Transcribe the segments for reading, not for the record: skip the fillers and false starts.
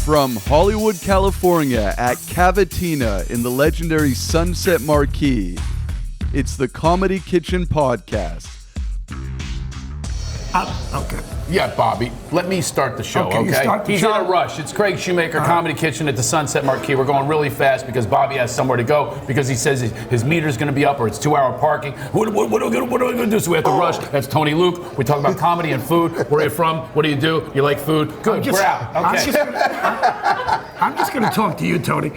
From Hollywood, California at Cavatina in the legendary Sunset Marquis, it's the Comedy Kitchen Podcast. Okay. Yeah, Bobby, let me start the show, okay? You start the He's show. in a rush. It's Craig Shoemaker, Comedy Kitchen at the Sunset Marquis. We're going really fast because Bobby has somewhere to go because he says his meter's going to be up or it's 2-hour parking. What are we going to do? So we have to rush. That's Tony Luke. We talk about comedy and food. Where are you from? What do you do? You like food? Good, we're out. Okay. I'm just going to talk to you, Tony.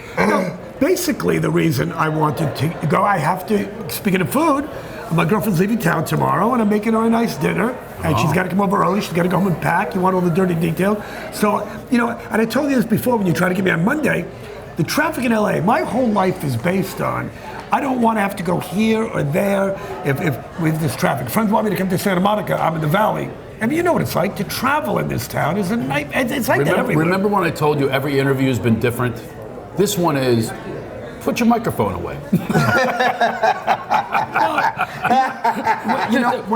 Basically, the reason I wanted to go, I have to, speaking of food, my girlfriend's leaving town tomorrow, and I'm making her a nice dinner. And she's got to come over early. She's got to go home and pack. You want all the dirty details. So, and I told you this before when you tried to get me on Monday, the traffic in LA, my whole life is based on, I don't want to have to go here or there if with this traffic. Friends want me to come to Santa Monica. I'm in the Valley. I mean, you know what it's like to travel in this town. It's like that everywhere. Remember when I told you every interview has been different? This one is, put your microphone away.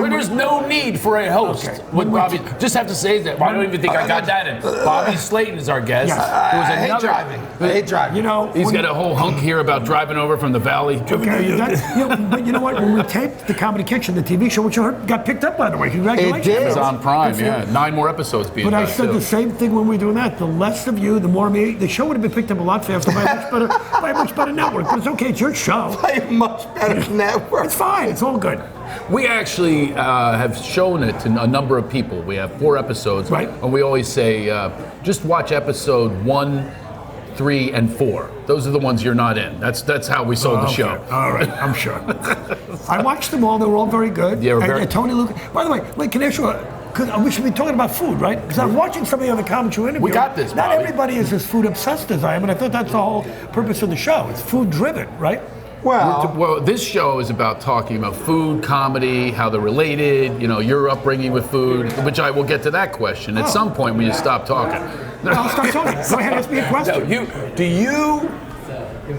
There's no need for a host. Okay. With Bobby, just have to say that. I don't even think I got that in. Bobby Slayton is our guest. Yes. I hate driving. He's got a whole hunk here about driving over from the Valley. Okay, but you know what? When we taped the Comedy Kitchen, the TV show, which you heard got picked up, by the way. Congratulations. It did. It's on Prime, yeah. 9 more episodes being But done. I said the same thing when we were doing that. The less of you, the more me. The show would have been picked up a lot faster by a much better network. But it's okay. It's your show. By a much better network. It's fine. It's all good. We actually have shown it to a number of people. We have 4 episodes. Right. And we always say, just watch episode 1, 3, and 4. Those are the ones you're not in. That's how we sold the show. All right, I'm sure. I watched them all. They were all very good. Yeah, and Tony Luke. By the way, wait, can I ask you? Because we should be talking about food, right? Because I'm watching some of the other comics you interview. We got this, Not Bobby. everybody is as food obsessed as I am, and I thought that's the whole purpose of the show. It's food driven, right? Well, This show is about talking about food, comedy, how they're related, your upbringing with food, which I will get to that question at some point when you stop talking. I'll start talking. Go ahead, ask me a question.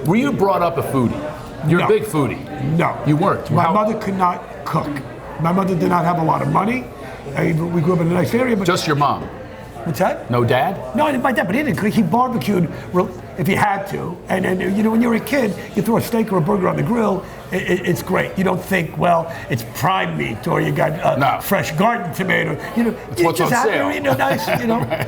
Were you brought up a foodie? You're No. a big foodie. No. You weren't. My mother could not cook. My mother did not have a lot of money. We grew up in a nice area, but Just your mom. what's that? No dad? No, I didn't buy that, but he didn't cook. He barbecued if he had to. And when you're a kid, you throw a steak or a burger on the grill, it's great. You don't think, well, it's prime meat or you got fresh garden tomato. It's what's on sale. Right.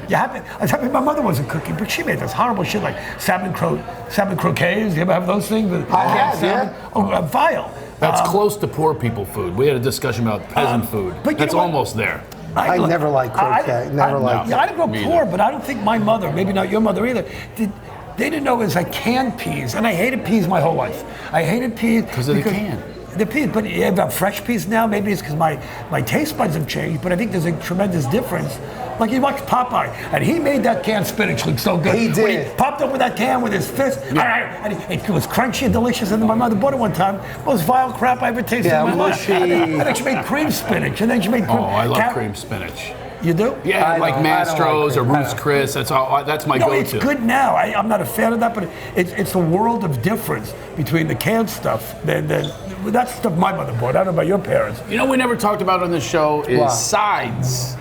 You happy. I was happy my mother wasn't cooking, but she made this horrible shit like salmon croquets. You ever have those things? I have, salmon? yeah. Oh, vile. That's close to poor people food. We had a discussion about peasant food. but you That's know what? almost there. I never liked croquet. Never liked Yeah, I didn't grow Me poor, either. but I don't think my mother, maybe not your mother either, they didn't know it was like canned peas, and I hated peas my whole life. I hated peas Because of the can. The peas, but yeah, about fresh peas now. Maybe it's because my taste buds have changed, but I think there's a tremendous difference. Like you watch Popeye, and he made that canned spinach look so good. He When did. he popped up with that can with his fist, and it was crunchy and delicious. And then my mother bought it one time. Most vile crap I ever tasted Yeah, in my life. mushy. And then she made cream spinach, and then she made Oh, I love carrot- cream spinach. You do? Yeah, I like don't like Mastro's or cream. Ruth's Chris. That's my No, go-to. it's good now. I'm not a fan of that, but it's a world of difference between the canned stuff. That's stuff my mother bought. I don't know about your parents. We never talked about on the show is What? sides.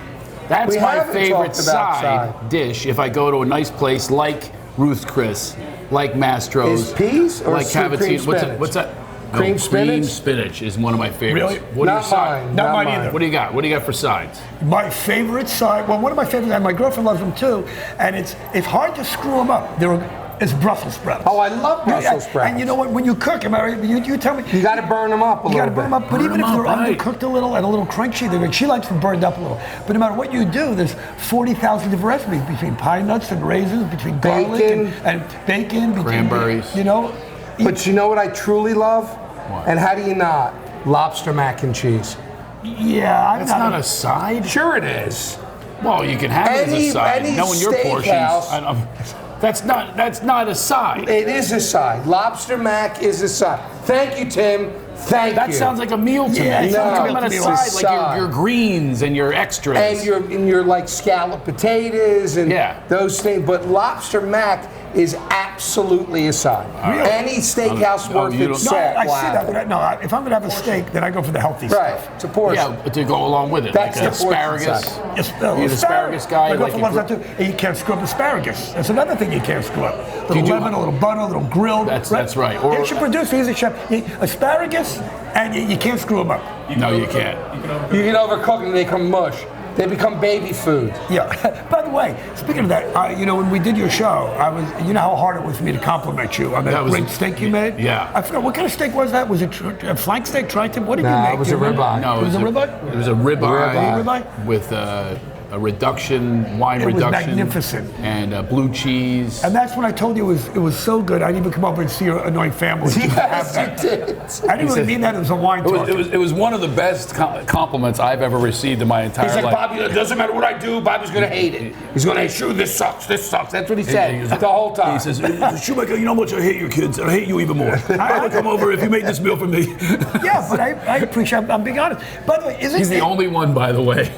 That's We my haven't favorite talked about side. dish if I go to a nice place like Ruth's Chris, like Mastro's. Is peas or like cream Cavatina. spinach? What's that? Cream Cream spinach? spinach is one of my favorites. Really? What are your Not sides? mine. Not mine either. What do you got? What do you got for sides? My favorite side, well, one of my favorites, and my girlfriend loves them too, and it's hard to screw them up. It's Brussels sprouts. Oh, I love Brussels sprouts. And you know what? When you cook, am I right? You tell me. You got to burn them up a You got to little burn bit. them up, but Burn even if them they're up, right. undercooked a little and a little crunchy, they're good. She likes them burned up a little. But no matter what you do, there's 40,000 different recipes between pine nuts and raisins, between garlic Bacon. and bacon, between, Cranberries. But you know what I truly love? What? And how do you not? Lobster mac and cheese. Yeah, I'm That's not a side? Sure it is. Well, you can have it as a side. any Knowing your portions. steakhouse- That's not a side. It is a side. Lobster mac is a side. Thank you, Tim. Thank you. That sounds like a meal to Yeah, me. it You're sounds talking like about a a meal. side, like Side. your greens and your extras. and your like scalloped potatoes and Yeah. those things. But lobster mac is absolutely a side. Really? Any steakhouse worth you its don't- salt. I will see have that. it. But if I'm gonna have a steak, then I go for the healthy Right, stuff. it's a portion. Yeah, to go along with it. That's like the portion asparagus. size. Yes, You're an asparagus guy. My like girlfriend loves that too. And you can't screw up asparagus. That's another thing you can't screw up. A little Did you- lemon, a little butter, a little grilled. That's right. Or- Here's your producer. He's a chef. Asparagus, and you can't screw them up. No, you can't. You can overcook them and they become mush. They become baby food. Yeah. By the way, speaking of that, when we did your show, you know how hard it was for me to compliment you on that great steak you made? Yeah. I forgot, what kind of steak was that? Was it a flank steak, tri-tip? What did you make? It was Do a you remember? ribeye. No, It was a ribeye? It was a ribeye, Ribeye? with a reduction, wine It was reduction. magnificent. And blue cheese. And that's when I told you it was so good, I didn't even come over and see your annoying family. just to have Yes, that. you did. I didn't really mean that. It was a wine talk. It was one of the best compliments I've ever received in my entire He's like, life. Bobby, it doesn't matter what I do, Bobby's going to hate it. He's going to hate you, this sucks, this sucks. That's what he said the whole time. He says, Shoemaker, you know how much I hate your kids, and I hate you even more. I would come over if you made this meal for me. Yeah, but I appreciate. I'm being honest. By the way, He's the only one, by the way.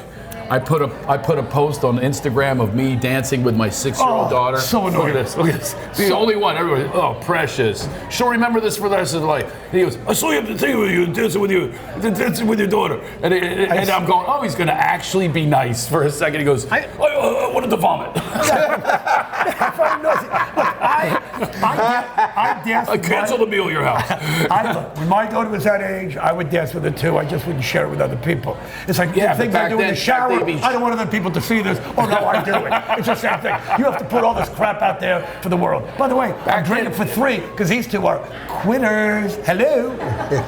I put a post on Instagram of me dancing with my 6-year-old daughter. so annoying. Look at this. Look at this. The only one. Everybody, oh, precious. She'll remember this for the rest of her life. And he goes, I saw you up the thing with you, dancing with your daughter. And I'm going, oh, he's going to actually be nice for a second. He goes, I wanted to vomit. I danced. I canceled the meal at your house. When my daughter was that age, I would dance with her too. I just wouldn't share it with other people. It's like Yeah, the things but I back do in then- the shower. back then, I don't want other people to see this. Oh no, I do it. It's the same thing. You have to put all this crap out there for the world. By the way, I'm drinking for 3 because these two are quitters. Hello,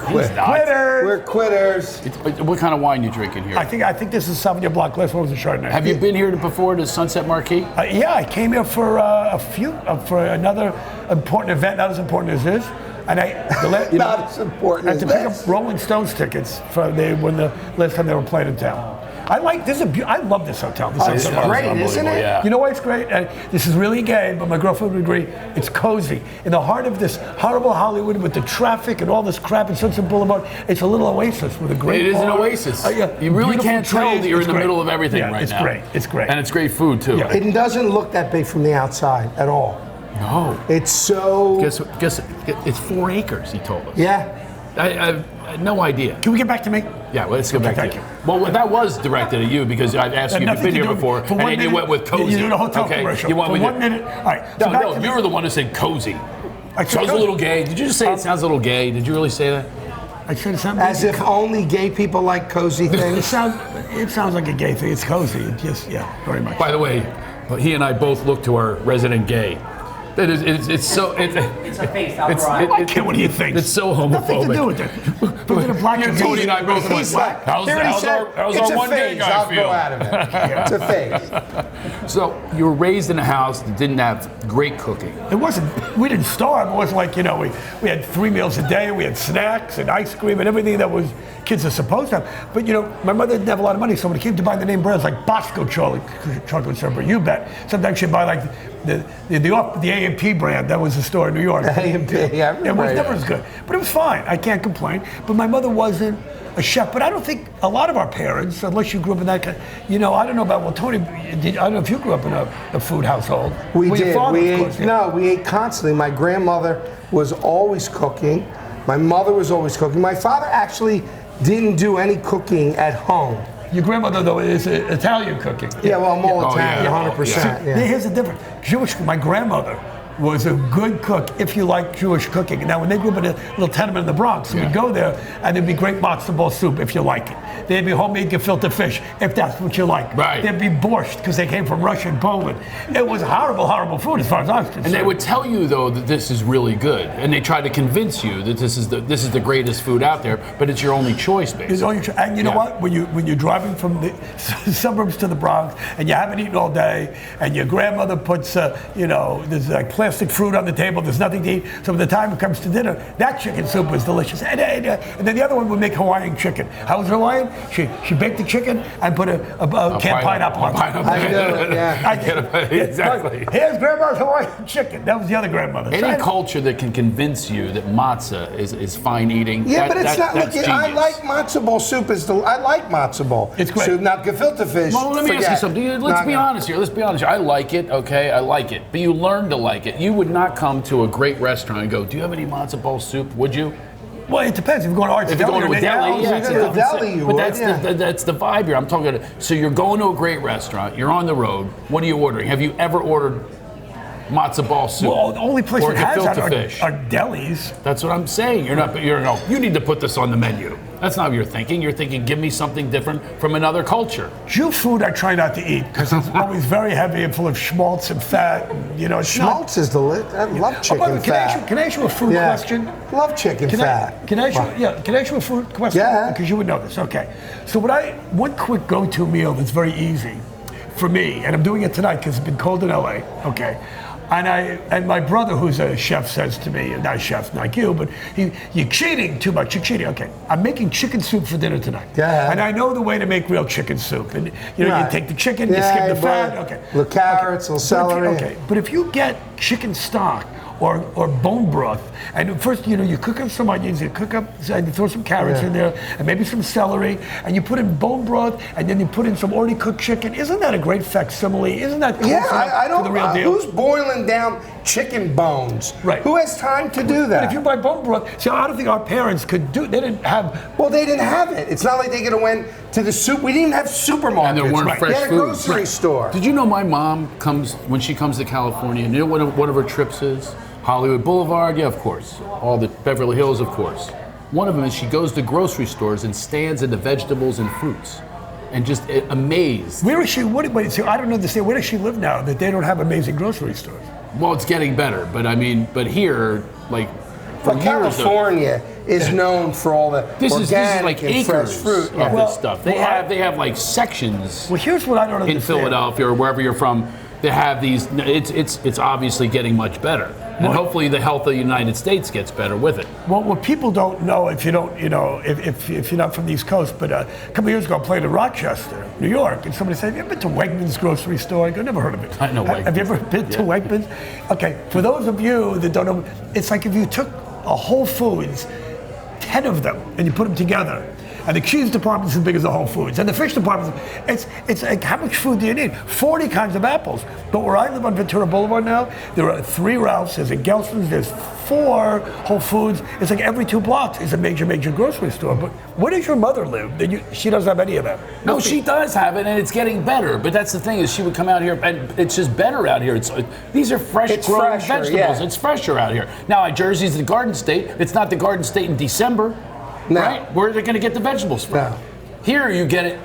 quitters. We're quitters. What kind of wine you drinking here? I think this is Sauvignon Blanc. Last one was a Chardonnay. Have you been here before to Sunset Marquis? Yeah, I came here for for another important event, not as important as this. And Not as important I had as to pick this. up Rolling Stones tickets when the last time they were playing in town. I like this. I love this hotel. This It's hotel. great, isn't it? Yeah. You know why it's great? This is really gay, but my girlfriend would agree. It's cozy. In the heart of this horrible Hollywood with the traffic and all this crap in Sunset Boulevard, it's a little oasis with a great It is an bar. oasis. Yeah, You really beautiful can't tell trees. that you're It's in the great. middle of everything Yeah, right it's now. great. It's great. And it's great food, too. Yeah. It doesn't look that big from the outside at all. No. It's so... Guess it's 4 acres, he told us. Yeah. I had no idea. Can we get back to me? Yeah, well, let's go back thank to you. you. Well, that was directed at you because I asked you if you've Nothing been to here do- before, for and one then you minute, went with cozy. You did a hotel okay. commercial. You went For with 1 minute. All right. so back No, to you me. were the one who said cozy. I said Sounds a cozy. little gay. Did you just say it sounds a little gay? Did you really say that? I said something. As if only gay people like cozy It things. sounds like a gay thing. It's cozy. It just, yeah, very much. By the way, he and I both look to our resident gay. It's so It's a face. I'll draw it. I care what he thinks. It's so Nothing to do homophobic. with it. Look at a black You, Tony, and I both went, He's like, how's here he how's said, our it's a one gay phase. guy I'll feel? go out of it. It's a phase. So you were raised in a house that didn't have great cooking. It wasn't, we didn't starve. It wasn't like, we had 3 meals a day. We had snacks and ice cream and everything that was kids are supposed to have. But, my mother didn't have a lot of money. So when it came to buying the name brands like Bosco chocolate syrup, you bet. Sometimes she'd buy like the A&P brand. That was a store in New York. A&P, yeah, I It remember was that. never as good. But it was fine. I can't complain. But my mother wasn't a chef. But I don't think a lot of our parents, unless you grew up in that kind, I don't know about, well, Tony, I don't know if you grew up in a food household. We Well, your did. father, We of ate, course, yeah. no, we ate constantly. My grandmother was always cooking. My mother was always cooking. My father actually didn't do any cooking at home. Your grandmother, though, is Italian cooking. Yeah, well, I'm all Oh, Italian, yeah. 100%. Yeah, here's the difference. My grandmother was a good cook if you like Jewish cooking. Now, when they grew up in a little tenement in the Bronx, we'd go there and there'd be great matzo ball soup if you like it. There'd be homemade gefilte fish if that's what you like. Right. There'd be borscht because they came from Russia and Poland. It was horrible, horrible food as far as I was concerned. And they would tell you though that this is really good, and they try to convince you that this is the greatest food out there, but it's your only choice, It's basically. all and you know Yeah. what? When you're driving from the suburbs to the Bronx and you haven't eaten all day, and your grandmother puts there's like plastic fruit on the table, there's nothing to eat. So by the time it comes to dinner, that chicken soup was delicious. And then the other one would make Hawaiian chicken. How was Hawaiian? She baked the chicken and put a canned pineapple on top. I know it, yeah. Exactly. Here's grandma's Hawaiian chicken. That was the other grandmother. Any culture that can convince you that matzah is fine eating. Yeah, but it's not. That's Look, I genius. like matzo ball soup. I like matzo ball. It's great. Soup. Now gefilte fish. Well, let me ask you forget. something. Let's Not be gonna- honest here. Let's be honest here. I like it, okay? I like it. But you learn to like it. that you would not come to a great restaurant and go, do you have any matzo ball soup? Would you? Well, it depends. If you're going to Arts If you're going to a deli, yeah, it's a different deli, you but would, that's the vibe here. I'm talking. So you're going to a great restaurant. You're on the road. What are you ordering? Have you ever ordered matzo ball soup? Well, the only place or that has that gefilte fish? are delis. That's what I'm saying. You're no. You need to put this on the menu. That's not what you're thinking. You're thinking, give me something different from another culture. Jew food I try not to eat because it's always very heavy and full of schmaltz and fat. And, you know, it's Schmaltz is delicious. I love chicken fat. Can I ask you a food question? Love chicken fat. Can I ask you a food question? Yeah. Because you would know this. Okay. So one quick go-to meal that's very easy for me, and I'm doing it tonight because it's been cold in LA. Okay. And my brother, who's a chef, says to me, not a chef like you, but you're cheating too much. You're cheating. Okay, I'm making chicken soup for dinner tonight. Yeah. And I know the way to make real chicken soup. And you take the chicken, you skip the fat. Okay. Little carrots, little celery. But if you get chicken stock or bone broth, and first you cook up some onions, you cook up and you throw some carrots in there, and maybe some celery, and you put in bone broth, and then you put in some already cooked chicken. Isn't that a great facsimile? Isn't that close I don't to the real deal? Who's boiling down chicken bones? Right. Who has time to do that? But if you buy bone broth, see, I don't think our parents could do. They didn't have. Well, they didn't have it. It's not like they could have went to the soup. We didn't have supermarkets. And there weren't fresh They had a foods. grocery store. Did you know my mom comes when she comes to California? You know what one of her trips is? Hollywood Boulevard, yeah, of course. All the Beverly Hills, of course. One of them is she goes to grocery stores and stands in the vegetables and fruits, and just amazed. Where is she? Wait, so I don't understand. Where does she live now that they don't have amazing grocery stores? Well, it's getting better, but here, like, for But years, California is known for all the this is organic like and fresh acres fruit. of this stuff. They have like sections. Well, here's what I don't understand. In Philadelphia or wherever you're from, they have these. It's obviously getting much better, and hopefully the health of the United States gets better with it. Well, what people don't know, if you don't, if you're not from the East Coast, but a couple of years ago I played in Rochester, New York, and somebody said, "Have you ever been to Wegmans grocery store?" I go, "Never heard of it." I know Wegmans. Have you ever been to Wegmans? Okay, for those of you that don't know, it's like if you took a Whole Foods, 10 of them, and you put them together. And the cheese department is as big as the Whole Foods. And the fish department, it's like, how much food do you need? 40 kinds of apples. But where I live on Ventura Boulevard now, there are 3 Ralphs, there's a Gelston's, there's 4 Whole Foods. It's like every 2 blocks is a major grocery store. But where does your mother live? She doesn't have any of that. No, she does have it, and it's getting better. But that's the thing is, she would come out here, and it's just better out here. These are fresh grown vegetables. Yeah. It's fresher out here. Now, Jersey's the Garden State. It's not the Garden State in December. No. Right? Where are they going to get the vegetables from? No. Here, you get it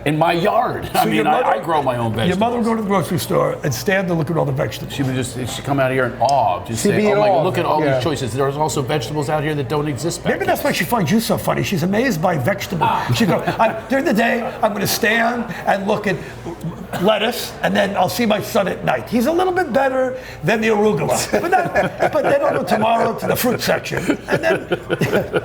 in my yard. I grow my own vegetables. Your mother would go to the grocery store and stand and look at all the vegetables. She'd come out here in awe. Just say, oh my God, look at all these choices. There's also vegetables out here that don't exist back Maybe that's why she finds you so funny. She's amazed by vegetables. She goes, during the day, I'm going to stand and look at lettuce, and then I'll see my son at night. He's a little bit better than the arugula. But then I'll go tomorrow to the fruit section. And then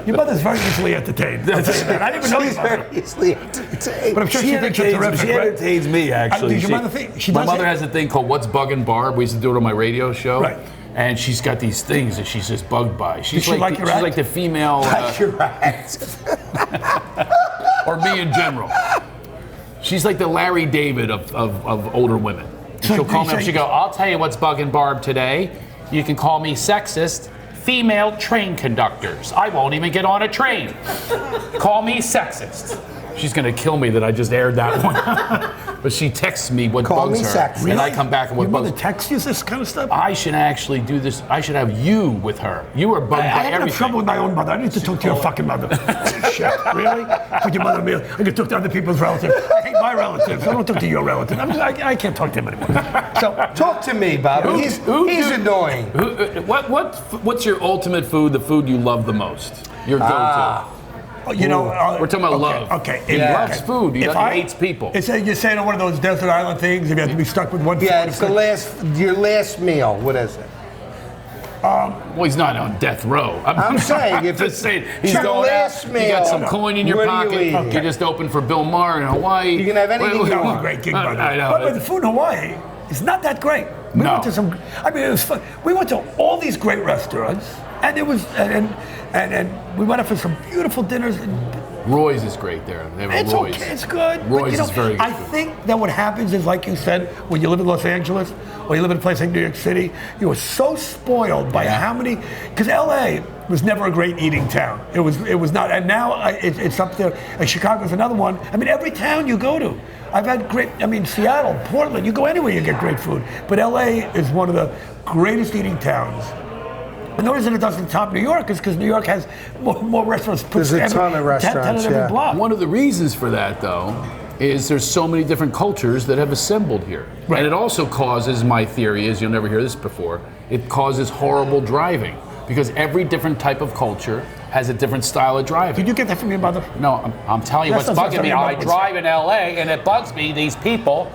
your mother's very easily entertained. I didn't even know She's very easily entertained. But I'm sure she thinks you're terrific. She entertains me, actually. Did your mother think? My mother has a thing called What's Buggin' Barb. We used to do it on my radio show. Right. And she's got these things that she's just bugged by. She's like your act? like the female. Like your act. Or me in general. She's like the Larry David of older women. She'll call me up. She'll go, I'll tell you what's bugging Barb today. You can call me sexist. Female train conductors. I won't even get on a train. Call me sexist. She's going to kill me that I just aired that one. But she texts me what bugs her. Sexist. And I come back and what your bugs her. mother texts you this kind of stuff? I should actually do this. I should have you with her. You are bugged by I have everything. trouble with my own mother. I need to talk to your fucking mother. Shit, really? Put your mother in me. I can talk to other people's relatives. I hate my relatives. I don't talk to your relatives. I can't talk to him anymore. So talk to me, Bobby. He's annoying. What's your ultimate food? The food you love the most? Your go-to. We're talking about love. Okay. He loves food. He hates people. You're saying on one of those desert island things, if you have to be stuck with one food. Yeah, it's your last meal. What is it? Well, he's not on death row. I'm saying, if just saying, he's your going last out, meal, you got some coin in your pocket. You just opened for Bill Maher in Hawaii. You can have anything you want. Great gig, by the way. I know. But the food in Hawaii is not that great. We went to some. I mean, it was fun. We went to all these great restaurants, and it was, and we went out for some beautiful dinners. Roy's is great there. They have a It's Roy's. okay, it's good. But, Roy's you know, is very good. I think that what happens is, like you said, when you live in Los Angeles or you live in a place like New York City, you are so spoiled by how many. Because LA was never a great eating town. It was not, and now it's up there. And Chicago's another one. I mean, every town you go to, I've had great. I mean, Seattle, Portland, you go anywhere, you get great food. But LA is one of the greatest eating towns. And the reason it doesn't top New York is because New York has more restaurants. There's a ton of restaurants, 10 every block. One of the reasons for that, though, is there's so many different cultures that have assembled here. Right. And it also causes, my theory is, you'll never hear this before, it causes horrible driving. Because every different type of culture has a different style of driving. Did you get that from your mother? No, I'm telling you That's what's not bugging me. something your I mother would drive in LA and it bugs me, these people.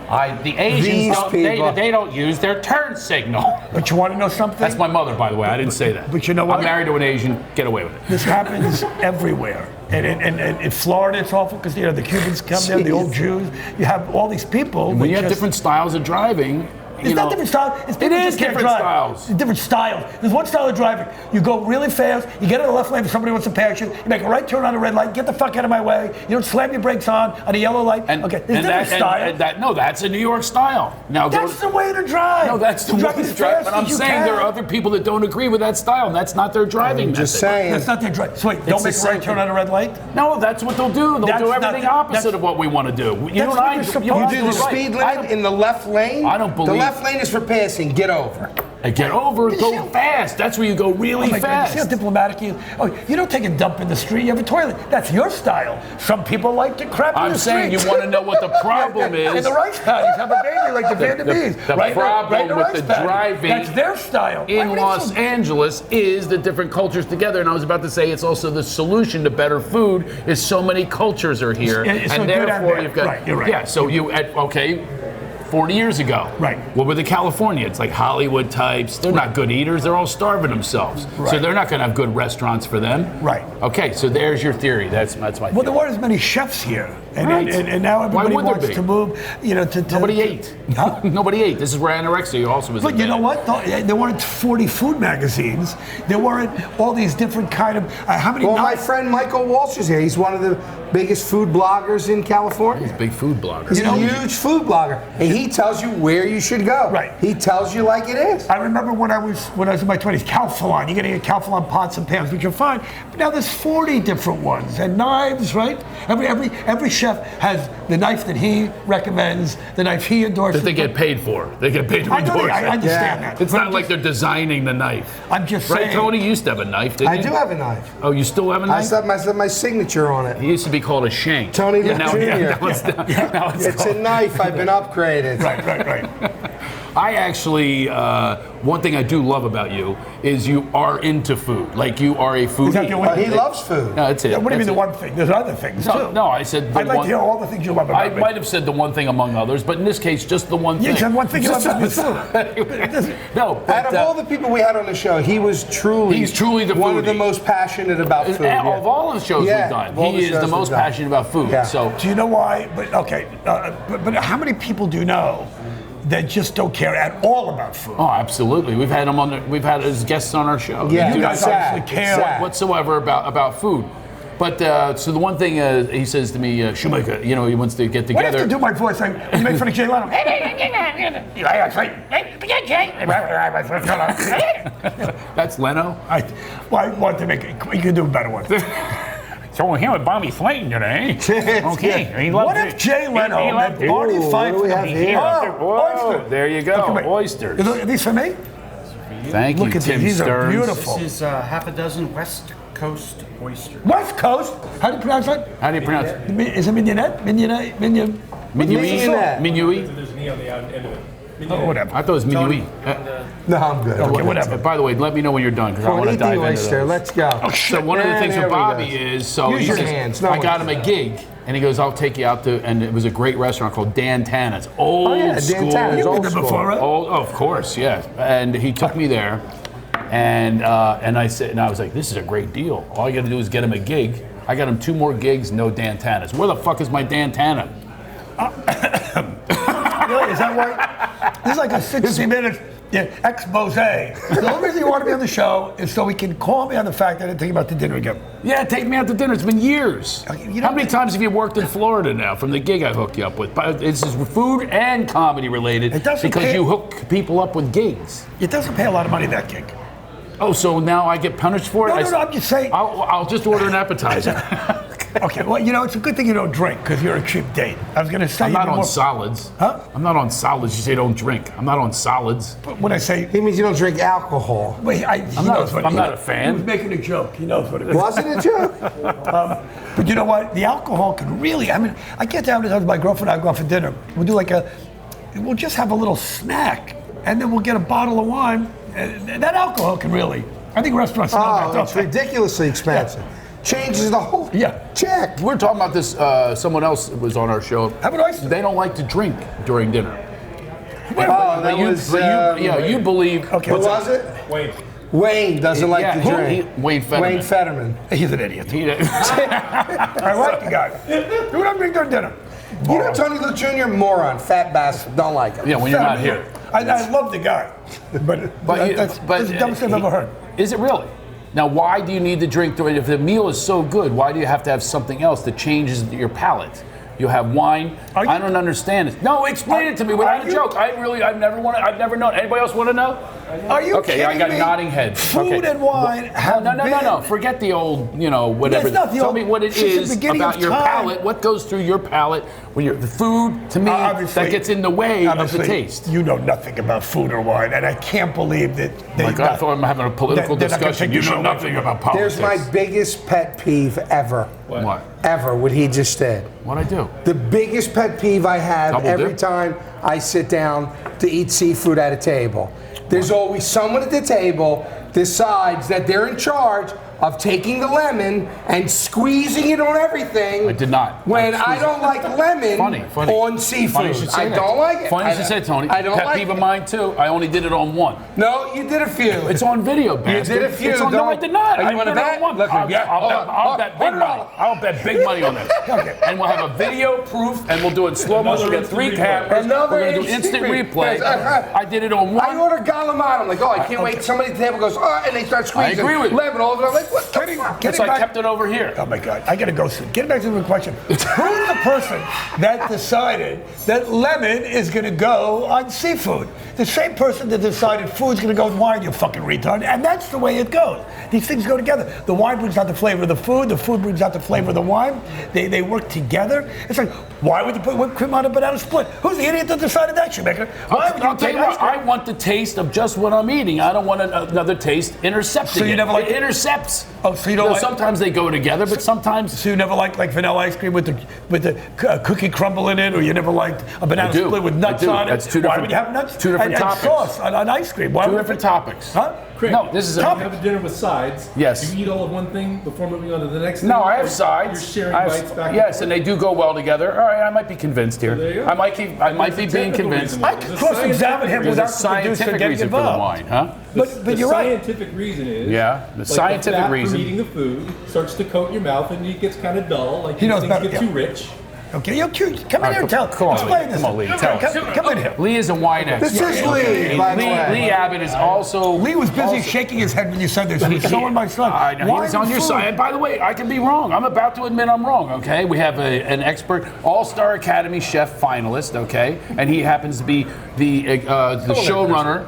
The Asians they don't use their turn signal. But you want to know something? That's my mother, by the way. I didn't say that. But you know what? I'm married to an Asian. Get away with it. This happens everywhere. And in Florida, it's awful because the Cubans come there, the old Jews. You have all these people. When you have different styles of driving, It's not different styles. It's people It just is can't different drive. styles. It's different styles. There's one style of driving. You go really fast. You get in the left lane if somebody wants to pass you. You make a right turn on a red light. Get the fuck out of my way. You don't slam your brakes on a yellow light. Okay, there's different styles. No, that's a New York style. Now That's the way to drive. No, that's the You way drive as to drive. fast But I'm as you saying there are can. other people that don't agree with that style, and that's not their driving Just method. saying. That's not their drive. So wait, don't It's make the a right same turn thing. on a red light? No, that's what they'll do. They'll That's do not everything the- opposite that's- of what we want to do. You That's and I, what you're supposed You to do the Right. speed limit in the left lane. I don't The believe- left lane is for passing. Get over. Get over, go fast. That's where you go really Oh my God, fast. you see how diplomatic he is? Oh, you don't take a dump in the street, you have a toilet. That's your style. Some people like to crap in I'm the saying street. you want to know what the problem In is. the rice paddies, have a baby like the Vietnamese. the Right in problem in with rice the paddy. driving That's their style. in Why would Los it- Angeles is the different cultures together. And I was about to say it's also the solution to better food is so many cultures are here. Yeah, so and good and therefore bad. you've got, Right, you're right. yeah, so you, 40 years ago. Right. What were the California? It's like Hollywood types. They're not good eaters. They're all starving themselves. So Right. they're not going to have good restaurants for them. Right. Okay, so there's your theory. That's my theory. Well, there weren't as many chefs here. And, Right. and now everybody would there wants be? to move, to Nobody ate. Huh? Nobody ate. This is where anorexia also was But you know invented. what? There weren't 40 food magazines. There weren't all these different kind of. How many? Well, my friend Michael Walsh is here. He's one of the biggest food bloggers in California. Big food blogger. He's a huge food blogger, and he tells you where you should go. Right. He tells you like it is. I remember when I was in my 20s, Calphalon. You're getting a Calphalon pots and pans, which are fine. But now there's 40 different ones and knives, right? Every chef has the knife that he recommends, the knife he endorses. That they get paid for. They get paid to I know endorse I it. understand Yeah. that. It's But not like they're designing the knife. I'm just Right, saying. Tony? You used to have a knife, didn't I you? do have a knife. Oh, you still have a I knife? still have my signature on it. It used to be called a shank. Tony Yeah, now, Jr. now it's It's a called. knife. I've been upgraded. Right. I actually, one thing I do love about you is you are into food. Like you are a foodie. Is that the only- But he loves food. No, that's it. What do you mean That's the it. one thing? There's other things too. No, I said the I'd like one. to hear all the things you love about I me. might have said the one thing among others, but in this case, just the one thing. You said one thing you love about me Just- too. No, but, Out of all the people we had on the show, he's truly the one of the foodie. most passionate about food. Of all the shows Yeah, we've done, of all the he is shows the we've most done. passionate about food. Yeah. So Do you know why? But okay, but how many people do you know that just don't care at all about food? Oh, absolutely. We've had him on. We've had as guests on our show. Yeah, They do guys not obviously care. whatsoever about food. But so the one thing he says to me, Shoemaker, he wants to get Why do you have together. to do my voice? I make fun of Jay Leno. That's Leno. I want to make it. You can do a better one. So we're here with Bobby Slayton today. Okay. He loved What it. if Jay Leno He met loved it. Barney Ooh, Fife? what do we have here? Oh, oyster. There you go. Look at me. Oysters. Are these for me? Thank Look you, at Tim these. These are Stearns. beautiful. This is half a dozen West Coast oysters. West Coast. How do you pronounce that? How do you pronounce it? Is it mignonette? Mignonette? Mignon? Minuit? Minuit? There's an E on the end of it. Oh, whatever. I thought it was minuit. No, I'm good. Okay, whatever. By the way, let me know when you're done because I Well, want to eat the dive into oyster. those. Let's go. So one of the And things there with we Bobby go. is, so Use he your says, hands. No I got one him a gig, and he goes, I'll take you out to, and it was a great restaurant called Dan Tana's. Old yeah, Dan school. Tana's, You've old been there school. before, right? Oh, of course, yeah. And he took me there, and I said, and I was like, this is a great deal. All I got to do is get him a gig. I got him 2 more gigs, no Dan Tana's. Where the fuck is my Dan Tana? Really? Is that why? This is like a 60 minute Yeah, expose. The only reason you want to be on the show is so we can call me on the fact that I didn't think about the dinner again. Yeah, take me out to dinner. It's been years. You know, How many times have you worked in Florida now from the gig I hooked you up with? This is food and comedy related It doesn't because pay- you hook people up with gigs. It doesn't pay a lot of money, that gig. Oh, so now I get punished for it? No, I'm just saying. I'll just order an appetizer. Okay, well, you know, it's a good thing you don't drink because you're a cheap date. I was going to say I'm not you'd be on more- solids. Huh? I'm not on solids. You say don't drink. I'm not on solids. But when I say, He means you don't drink alcohol. wait, I'm not a fan. He was making a joke. He knows what it is. Was it a joke? But you know what? The alcohol can really, I mean, I get down to my girlfriend and I go out for dinner. We'll do we'll just have a little snack and then we'll get a bottle of wine. And that alcohol can really, I think restaurants know that, Oh, don't it's they? ridiculously expensive. Changes the whole check. We're talking about this. Someone else was on our show. Have an oyster. They don't like to drink during dinner. You believe. Okay, What was it? Wayne doesn't like to drink. Wayne Fetterman. Wayne Fetterman. He's an idiot. He- I like the guy. Do not drink during dinner. You know Tony Luke Jr., moron, fat bastard, don't like him. yeah, when you're not here. I love the guy. But that's the dumbest thing I've ever heard. Is it really? Now, why do you need to drink during? If the meal is so good, why do you have to have something else that changes your palate? You have wine. I don't understand it. No, explain it to me without a joke. I've never known. Anybody else want to know? Are you Okay, kidding I got me? nodding heads. Food Okay. and wine have No. Forget the old, whatever. It's not the Tell old- me what it it's the is beginning about of your time. palate. What goes through your palate when the food, to me, Obviously- that gets in the way of the obviously, taste. You know nothing about food or wine, and I can't believe that they. My God, I thought I'm having a political they're not gonna discussion. take You your know show away nothing from about politics. There's my biggest pet peeve ever. What? Ever, what he just said. What'd I do? The biggest pet peeve I have Double every dip? time I sit down to eat seafood at a table. There's always someone at the table decides that they're in charge of taking the lemon and squeezing it on everything. I did not. When I don't like lemon Funny. on seafood. Funny you should say I that. don't like it. Funny you should say, Tony. I don't Pet like peeve it. of mine too. I only did it on one. No, you did a few. It's on video, You bastard. did a few. It's on, no, I did not. Oh, you I want to did it on bet? one. Look, I'll bet big money. I'll bet big money on this. Okay. And we'll have a video proof, and we'll do it in slow motion. We'll get 3 cameras. Another We're going to do instant replay. I did it on I one. order Galamad. I'm like, oh, I can't wait. Somebody at the table goes, oh, and they start squeezing. agree with you. lemon all over. I'm like, what the fuck? So I kept it over here. Oh my God! I gotta go soon. Get back to the question. Who's the person that decided that lemon is gonna go on seafood? The same person that decided food's gonna go with wine. You fucking retard. And that's the way it goes. These things go together. The wine brings out the flavor of the food. The food brings out the flavor of the wine. They work together. It's like, why would you put whipped cream on a banana split? Who's the idiot that decided that, Shoemaker? Why would I'll you tell take you what, ice cream? I want the taste of just what I'm eating. I don't want another taste intercepting So you it. never like- It intercepts. Oh, so you don't like- Sometimes they go together, but sometimes... So you never liked like vanilla ice cream with the cookie crumble in it, or you never liked a banana I do. split with nuts I do. on it? That's two Why different- would you have nuts? two different and topics. sauce on ice cream? Why Two would different topics. Huh? Craig, No, this is you a... have a dinner with sides. Yes. You eat all of one thing before moving on to the next thing. No, I or have sides. You're sharing I have- bites back. Yes, and they do go well together. All right, I might be convinced here. there you go. I might be There's a being technical convinced. reason. I could cross-examine him There's a without the producer scientific getting reason for the involved. wine, huh? But the you're right. scientific reason is Yeah, the like scientific the fat reason. from eating the food starts to coat your mouth and it gets kind of dull. Like He knows things better, get yeah. too rich. Okay, you're cute. Come in here and tell. Come on, Explain Lee. this. Come on, Lee. Tell us. Come in here. Lee is a wine expert. This is Lee, by the way. Lee Abbott is also... Lee was busy shaking his head when you said this. He was showing my son. I know, he was on your side. And by the way, I can be wrong. I'm about to admit I'm wrong, okay? We have an expert, All-Star Academy chef finalist, okay? And he happens to be the showrunner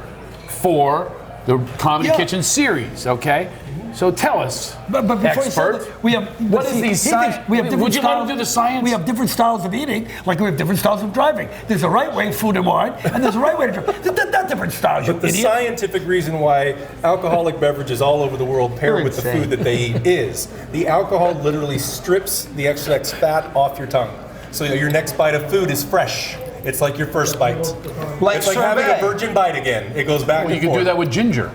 for the Comedy Yeah. Kitchen series, okay? So tell us, But before you say expert, that, we have what is these science? we have different Would you let him styles. do the science? We have different styles of eating, like we have different styles of driving. There's a right way, food and wine, and there's a right way to drive. There's not different styles, you But the idiot. scientific reason why alcoholic beverages all over the world pair You're with the insane. food that they eat is the alcohol literally strips the excess fat off your tongue. So your next bite of food is fresh. It's like your first bite. Like it's like having sorbet. a virgin bite again. It goes back Well, you and could forth. do that with ginger.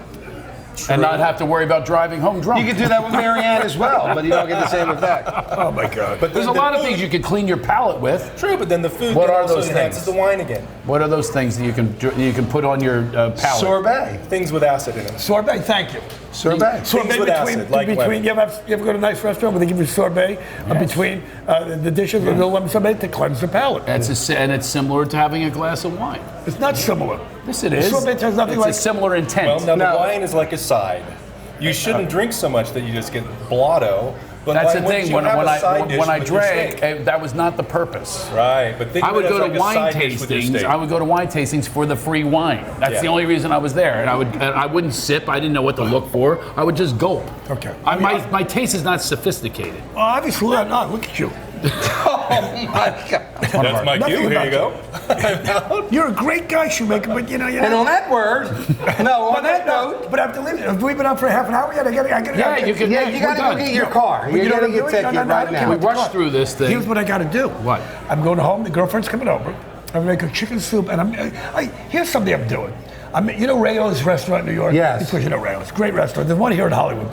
And not have to worry about driving home drunk. You could do that with Marianne as well, but you don't get the same effect. Oh my God. But There's a then lot the of things food- you could clean your palate with. True, but then the food What then are also those enhances things? the wine again. What are those things that you can put on your palate? Sorbet. Things with acid in them. Sorbet, thank you. Sorbet. Sorbet Things with acid, like between. lemon. You ever go to a nice restaurant where they give you sorbet between the dishes with a little lemon sorbet to cleanse the palate? And it's similar to having a glass of wine. It's not similar. Yes, it is. Sorbet has nothing it's like. a similar intent. Well, now No. the wine is like a side. You shouldn't drink so much that you just get blotto. But That's the why wouldn't thing. you When have a side dish I with your drank, steak? that was not the purpose. Right, but think I of would it as go like to a wine side dish with your tastings. steak. I would go to wine tastings for the free wine. That's Yeah. the only reason I was there. And I wouldn't sip. I didn't know what to look for. I would just gulp. Okay. My taste is not sophisticated. Well, obviously not. Look at you. Oh my God. That's my Nothing cue. Here about you go. You're a great guy, Shoemaker, but you know. And on that word, on that note, But I have to leave. Have we been up for half an hour yet? I gotta. Yeah, you can. yeah, you we're gotta done. go get your car. But You you know gotta what I'm get doing? ticket No, right I now. can't We wait to rushed go. through this thing. Here's what I gotta do. What? I'm going home. The girlfriend's coming over. I'm gonna make a chicken soup, and here's something I'm doing. You know Rayo's restaurant in New York? Yes. Because you know Rayo's, great restaurant. There's one here in Hollywood.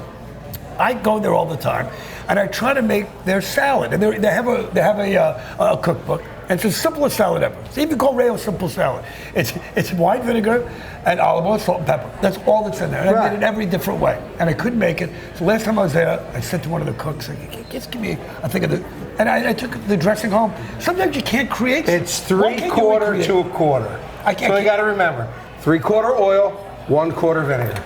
I go there all the time, and I try to make their salad. And they have a cookbook, and it's the simplest salad ever. It's even called Rayo's Simple Salad. It's wine vinegar and olive oil, salt, and pepper. That's all that's in there. And I made it every different way, and I couldn't make it. So last time I was there, I said to one of the cooks, "Just give me a thing of the." And I took the dressing home. Sometimes you can't create. It's Why can't you 3/4 recreate? to a quarter. I can't- So you got to remember, 3/4 oil, 1/4 vinegar.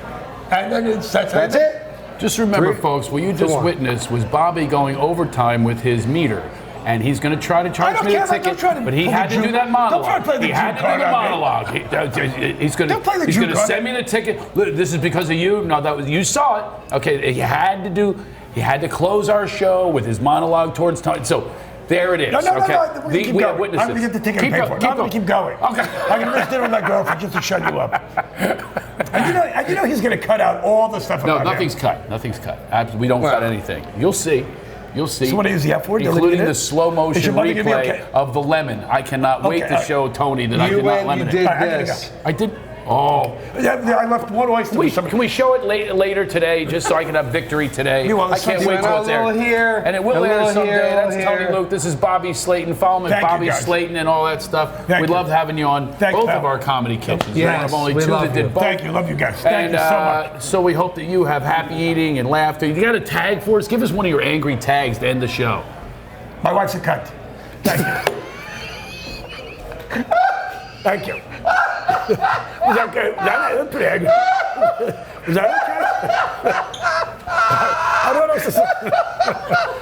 And then that's it. Just remember, 3 folks, what you to just 1. witnessed was Bobby going overtime with his meter. And he's going to try to charge me the ticket, but he had to do that monologue. Don't try to play the He had Jew to do card the on me. monologue. He's going Don't play the to Jew card. send me the ticket. Look, this is because of you. No, that was you saw it. Okay, he had to close our show with his monologue towards Tony. So there it is. No, okay, we're gonna keep we have going. witnesses. I'm gonna get the ticket and pay Keep for it. go- I'm gonna keep going. Okay. I'm gonna miss dinner with my girlfriend just to shut you up. And you know he's gonna cut out all the stuff No, about nothing's him. cut. Nothing's cut. We don't cut anything. You'll see. You'll see. So what is the F-word? Including Deleted the it? slow Is motion your money gonna be replay okay? of the lemon. I cannot wait Okay, to all right. show Tony that I You did not went, you lemon did it. All right, I gotta this. I did. Oh. Yeah, I left one oyster. with some- Can we show it later today, just so I can have victory today? You want I can't something- wait till it's A little aired. here, And it will a air little someday. here, a That's little Tony here. Luke. This is Bobby Slayton. Follow him at Thank you, Bobby guys. Slayton and all that stuff. Thank We you. love having you on Thank both you. of our comedy kitchens. Yes, One of only we two love that did you. both. Thank you, love you guys. Thank And you so much. so we hope that you have happy eating and laughter. You got a tag for us? Give us one of your angry tags to end the show. My wife's a cunt. Thank you. Thank you. Was that okay? That's pretty angry. Was that okay? I don't know what to say.